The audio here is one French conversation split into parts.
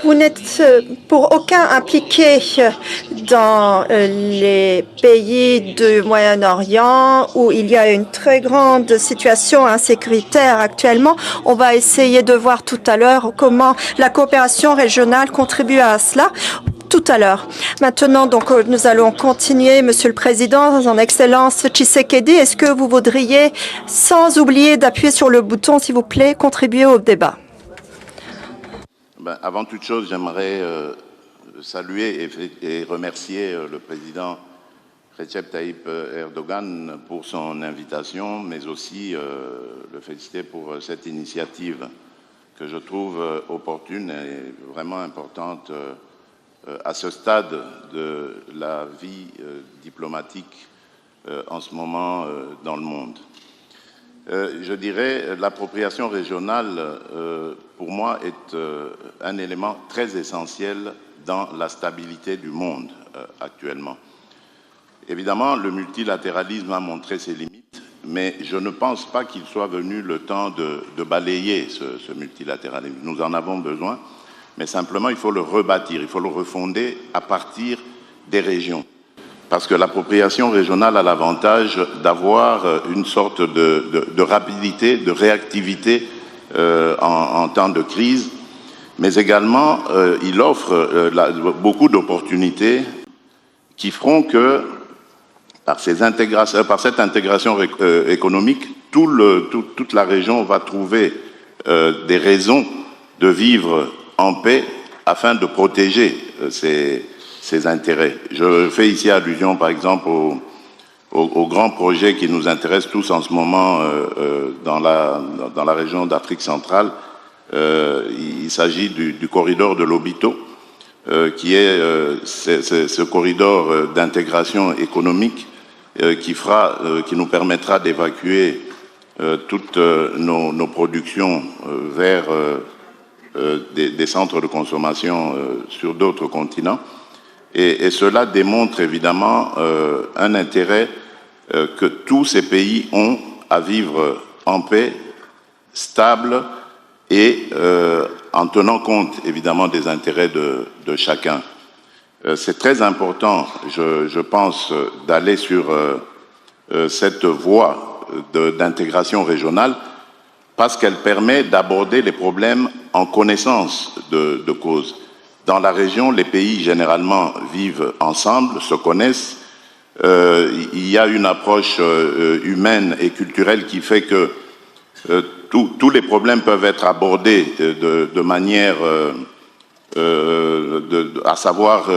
Vous n'êtes pour aucun impliqué dans les pays du Moyen-Orient où il y a une très grande situation insécuritaire actuellement. On va essayer de voir tout à l'heure comment la coopération régionale contribue à cela. Tout à l'heure. Maintenant, donc, nous allons continuer, Monsieur le Président, Son Excellence Tshisekedi. Est-ce que vous voudriez, sans oublier d'appuyer sur le bouton, s'il vous plaît, contribuer au débat? Avant toute chose, j'aimerais saluer et remercier le président Recep Tayyip Erdogan pour son invitation, mais aussi le féliciter pour cette initiative que je trouve opportune et vraiment importante à ce stade de la vie diplomatique en ce moment dans le monde. Je dirais l'appropriation régionale, pour moi, est un élément très essentiel dans la stabilité du monde actuellement. Évidemment, le multilatéralisme a montré ses limites, mais je ne pense pas qu'il soit venu le temps de balayer ce multilatéralisme. Nous en avons besoin, mais simplement, il faut le rebâtir, il faut le refonder à partir des régions. Parce que l'appropriation régionale a l'avantage d'avoir une sorte de rapidité, de réactivité en temps de crise, mais également il offre beaucoup d'opportunités qui feront que par cette intégration économique, toute la région va trouver des raisons de vivre en paix afin de protéger ses intérêts. Je fais ici allusion, par exemple, aux grands projets qui nous intéressent tous en ce moment dans la région d'Afrique centrale. Il s'agit du corridor de Lobito, qui est ce corridor d'intégration économique qui nous permettra d'évacuer toutes nos productions vers des centres de consommation sur d'autres continents. Et cela démontre évidemment un intérêt que tous ces pays ont à vivre en paix, stable et en tenant compte évidemment des intérêts de chacun. C'est très important, je pense, d'aller sur cette voie d'intégration régionale parce qu'elle permet d'aborder les problèmes en connaissance de cause. Dans la région, les pays généralement vivent ensemble, se connaissent. Il y a une approche humaine et culturelle qui fait que tous les problèmes peuvent être abordés de manière à savoir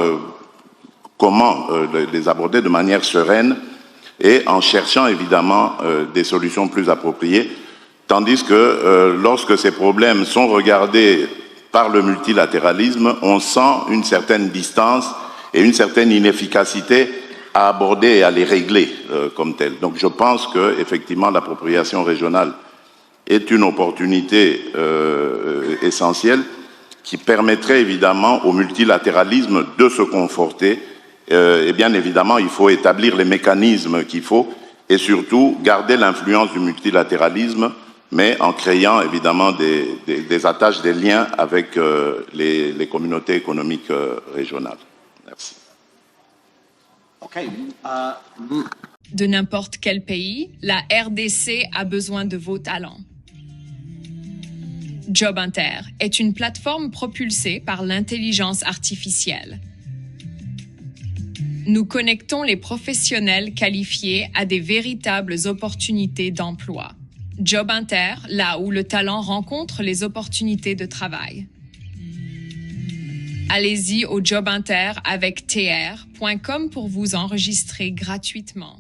comment les aborder de manière sereine et en cherchant évidemment des solutions plus appropriées. Tandis que lorsque ces problèmes sont regardés par le multilatéralisme, on sent une certaine distance et une certaine inefficacité à aborder et à les régler comme telles. Donc je pense qu'effectivement l'appropriation régionale est une opportunité essentielle qui permettrait évidemment au multilatéralisme de se conforter. Et bien évidemment, il faut établir les mécanismes qu'il faut et surtout garder l'influence du multilatéralisme, mais en créant évidemment des attaches, des liens avec les communautés économiques régionales. Merci. De n'importe quel pays, la RDC a besoin de vos talents. JobInter est une plateforme propulsée par l'intelligence artificielle. Nous connectons les professionnels qualifiés à des véritables opportunités d'emploi. JobInter, là où le talent rencontre les opportunités de travail. Allez-y au JobInter avec tr.com pour vous enregistrer gratuitement.